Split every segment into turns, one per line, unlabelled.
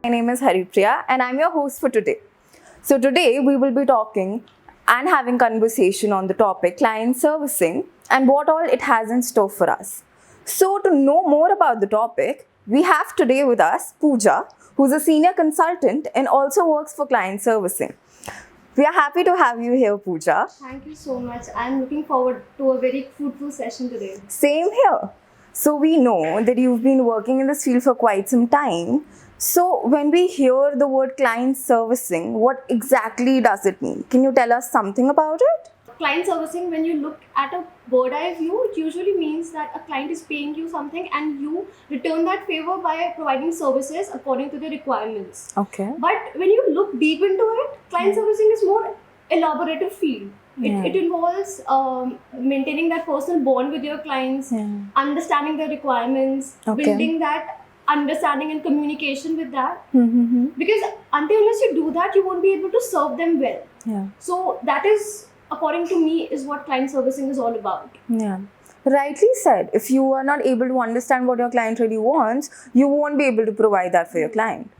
My name is Haripriya and I'm your host for today. So today we will be talking and having conversation on the topic client servicing and what all it has in store for us. So to know more about the topic, we have today with us Pooja, who's a senior consultant and also works for client servicing. We are happy to have you here, Pooja.
Thank you so much. I'm looking forward to a very fruitful session today.
Same here. So we know that you've been working in this field for quite some time. So when we hear the word client servicing, what exactly does it mean? Can you tell us something about it?
Client servicing, when you look at a bird eye view, it usually means that a client is paying you something and you return that favor by providing services according to the requirements.
Okay.
But when you look deep into it, client servicing is more elaborative field. It involves maintaining that personal bond with your clients, understanding their requirements, building that understanding and communication with that. Because until unless you do that, you won't be able to serve them well.
Yeah.
So that is, according to me, is what client servicing is all about.
Yeah. Rightly said. If you are not able to understand what your client really wants, you won't be able to provide that for your client.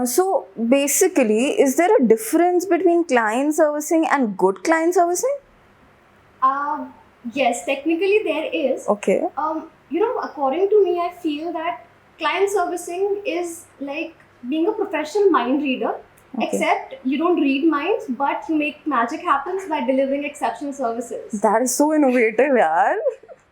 So basically, is there a difference between client servicing and good client servicing?
Yes, technically there is.
Okay.
According to me, I feel that client servicing is like being a professional mind reader, except you don't read minds, but you make magic happens by delivering exceptional services.
That is so innovative, yaar.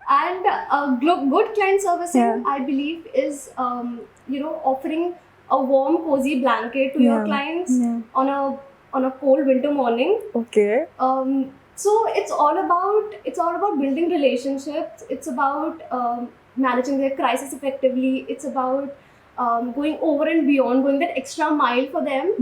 And good client servicing, I believe, is offering a warm, cozy blanket to your clients on a cold winter morning.
Okay.
So it's all about building relationships. It's about managing their crisis effectively. It's about going over and beyond, going that extra mile for them.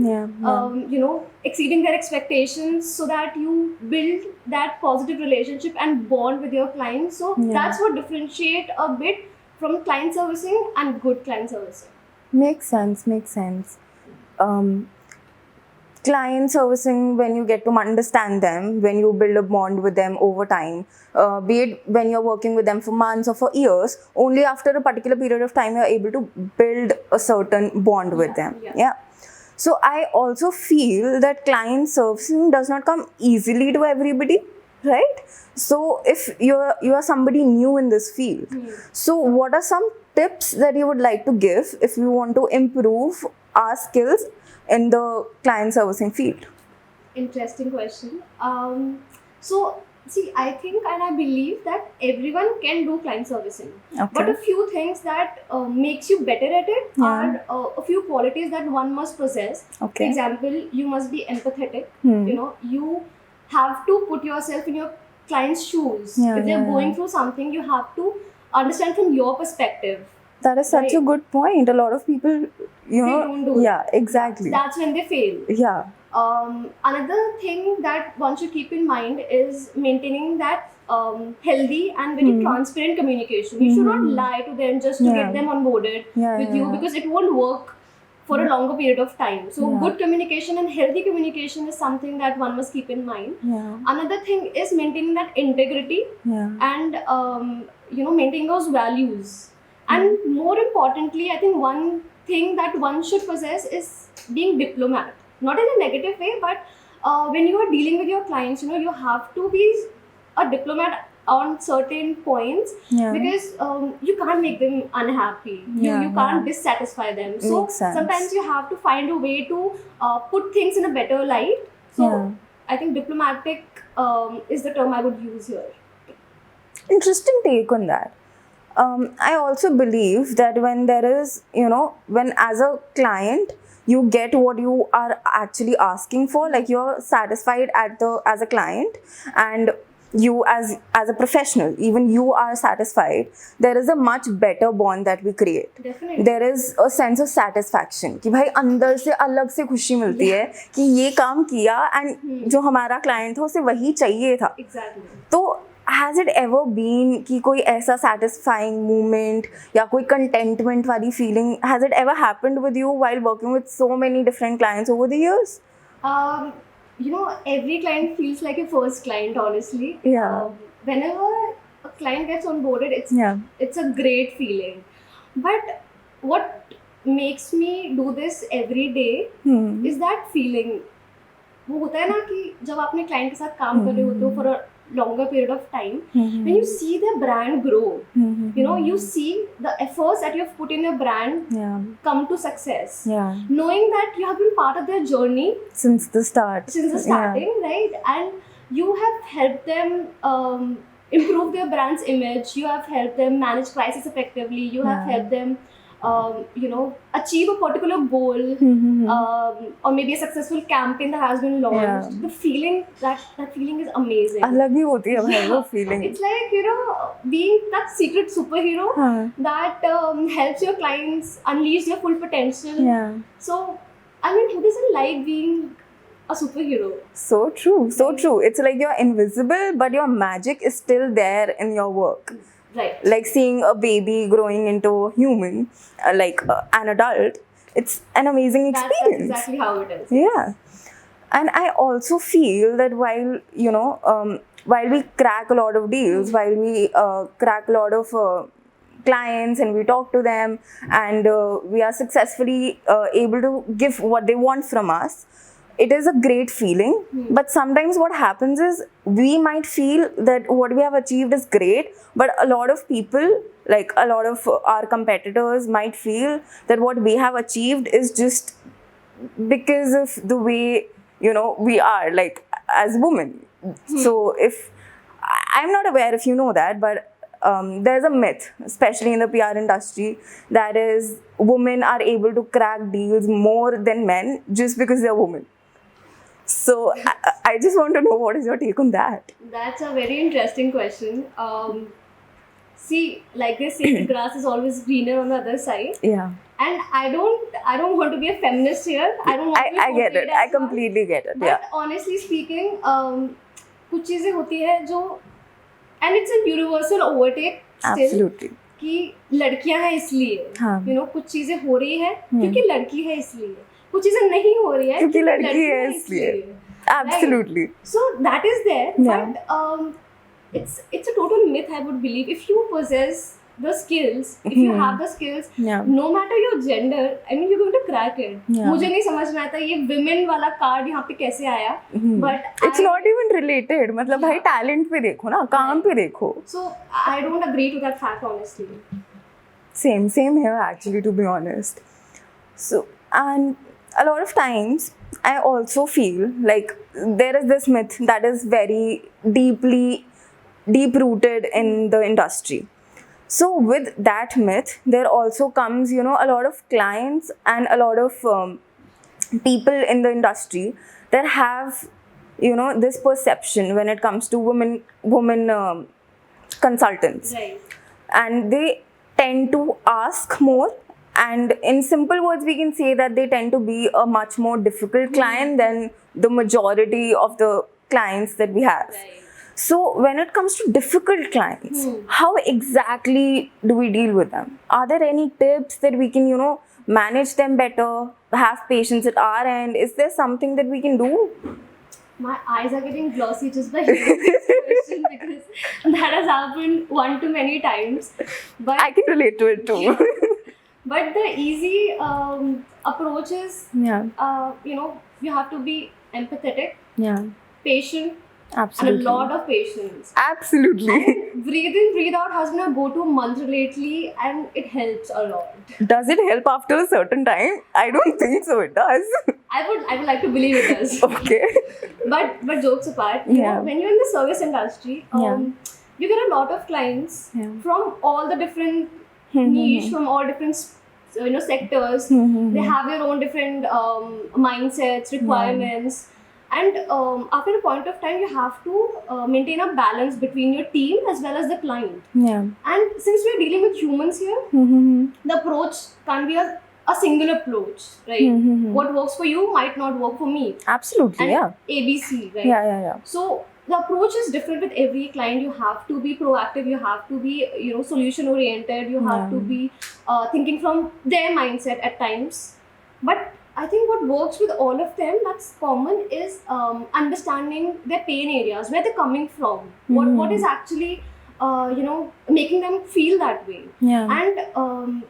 Exceeding their expectations so that you build that positive relationship and bond with your clients. So that's what differentiate a bit from client servicing and good client servicing.
Makes sense. Client servicing, when you get to understand them, when you build a bond with them over time, be it when you're working with them for months or for years, only after a particular period of time you're able to build a certain bond with them. Yeah. So I also feel that client servicing does not come easily to everybody, right? So if you are somebody new in this field, so what are some tips that you would like to give if you want to improve our skills in the client servicing field?
Interesting question. I think and I believe that everyone can do client servicing. But a few things that makes you better at it are a few qualities that one must possess. For example, you must be empathetic. You have to put yourself in your client's shoes. If they're going through something, you have to understand from your perspective.
That is such a good point. A lot of people,
they don't do it.
Yeah, exactly.
That's when they fail.
Yeah.
Another thing that one should keep in mind is maintaining that healthy and very transparent communication. You should not lie to them just to get them onboarded with you, because it won't work for a longer period of time. So good communication and healthy communication is something that one must keep in mind. Another thing is maintaining that integrity and maintaining those values. And more importantly, I think one thing that one should possess is being diplomat. Not in a negative way, but when you are dealing with your clients, you have to be a diplomat on certain points, because you can't make them unhappy. You can't dissatisfy them. So sometimes you have to find a way to put things in a better light. So I think diplomatic is the term I would use here.
Interesting take on that. I also believe that when there is, when as a client, you get what you are actually asking for, like you're satisfied as a client, and you as a professional, even you are satisfied, there is a much better bond that we create.
Definitely.
There is a sense of satisfaction कि भाई अंदर से अलग से खुशी मिलती है कि ये काम किया and जो हमारा client था उसे वही चाहिए था.
Exactly.
तो has it ever been कि कोई ऐसा satisfying moment या कोई contentment वाली feeling, has it ever happened with you while working with so many different clients over the years?
Every client feels like a first client, honestly. Whenever a client gets onboarded, it's a great feeling. But what makes me do this every day is that feeling. वो होता है ना कि जब आपने client के साथ काम कर रहे होते हो for a longer period of time, when you see their brand grow, you know, you see the efforts that you have put in your brand come to success. Knowing that you have been part of their journey
since the starting,
right? And you have helped them improve their brand's image. You have helped them manage crisis effectively. You have helped them you know, achieve a particular goal, or maybe a successful campaign that has been launched. The feeling, that feeling is amazing.
अलग ही होती है भाई वो feeling.
It's like, you know, being that secret superhero that helps your clients unleash their full potential. So, I mean, who doesn't like being a superhero?
So true. It's like you're invisible, but your magic is still there in your work.
Right.
Like seeing a baby growing into a human, like an adult, it's an amazing experience.
That's exactly how it is.
Yeah. And I also feel that while, you know, while we crack a lot of deals, while we crack a lot of clients and we talk to them and we are successfully able to give what they want from us, it is a great feeling. But sometimes what happens is we might feel that what we have achieved is great, but a lot of people, like a lot of our competitors, might feel that what we have achieved is just because of the way, you know, we are, like as women. So if I'm not aware if you know that, but there's a myth, especially in the PR industry, that is women are able to crack deals more than men just because they're women. So I just want to know, what is your take on that?
That's a very interesting question. See, like they say, the grass is always greener on the other side.
Yeah.
And I don't want to be a feminist here. I don't want to be
I get it. I completely get it.
But honestly speaking, कुछ चीजें होती है जो, and it's a universal overtake still.
Absolutely.
कि लड़कियां हैं इसलिए, you know, कुछ चीजें हो रही है क्योंकि लड़की है इसलिए, कुछ चीजें नहीं हो रही है
क्योंकि लड़की है इसलिए. Absolutely.
Right? So that is there, but it's a total myth, I would believe. If you possess the skills, if you have the skills, no matter your gender, I mean, you're going to crack it. मुझे नहीं समझ में आता ये women वाला card यहाँ पे कैसे आया, but
it's not even related. मतलब भाई talent पे देखो ना, काम पे देखो.
So I don't agree to that fact, honestly.
Same here actually, to be honest. So, and a lot of times I also feel like there is this myth that is very deep rooted in the industry. So with that myth, there also comes, you know, a lot of clients and a lot of people in the industry that have, you know, this perception when it comes to women consultants.
Right.
And they tend to ask more. And in simple words, we can say that they tend to be a much more difficult client than the majority of the clients that we have.
Right.
So when it comes to difficult clients, how exactly do we deal with them? Are there any tips that we can, you know, manage them better, have patience at our end? Is there something that we can do?
My eyes are getting glossy just by hearing this question because that has happened one too many times. But
I can relate to it too.
But the easy approach is, you know, you have to be empathetic, patient,
Absolutely.
and a lot of patience.
Absolutely.
And breathe in, breathe out has been a go-to mantra lately, and it helps a lot.
Does it help after a certain time? I don't think so. It does.
I would like to believe it does.
Okay.
But jokes apart, you know, when you're in the service industry, you get a lot of clients from all the different niche, from all different sectors. They have their own different mindsets, requirements. And after a point of time, you have to maintain a balance between your team as well as the client. And since we're dealing with humans here, the approach can't be a single approach, right? What works for you might not work for me.
Absolutely,
and ABC, right?
Yeah.
So the approach is different with every client. You have to be proactive. You have to be, you know, solution oriented. You have to be thinking from their mindset at times. But I think what works with all of them that's common is understanding their pain areas, where they're coming from, what is actually, you know, making them feel that way. And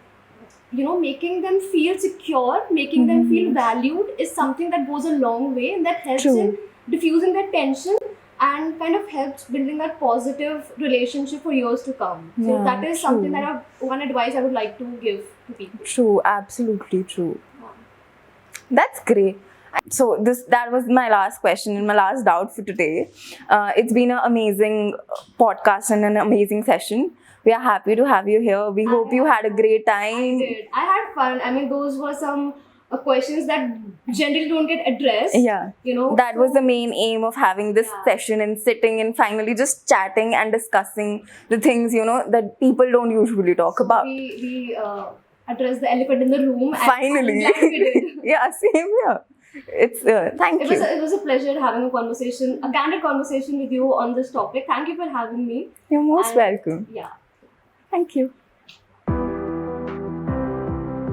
making them feel secure, making them feel valued is something that goes a long way, and that helps
True.
in diffusing that tension and kind of helps building that positive relationship for years to come. So
Yeah,
that is
true.
something that one advice I would like to give to people.
True, absolutely true. That's great. So that was my last question and my last doubt for today. It's been an amazing podcast and an amazing session. We are happy to have you here. We hope you had a great
I
time.
did. I had fun. I mean, those were some questions that generally don't get addressed.
Yeah. That was the main aim of having this
Yeah.
session and sitting and finally just chatting and discussing the things, that people don't usually talk about.
We addressed the elephant in the room. And
Finally.
I'm glad we did.
Yeah, same here. It's thank you.
It was a pleasure having a candid conversation with you on this topic. Thank you for having me.
You're most
And-
welcome.
Yeah.
Thank you.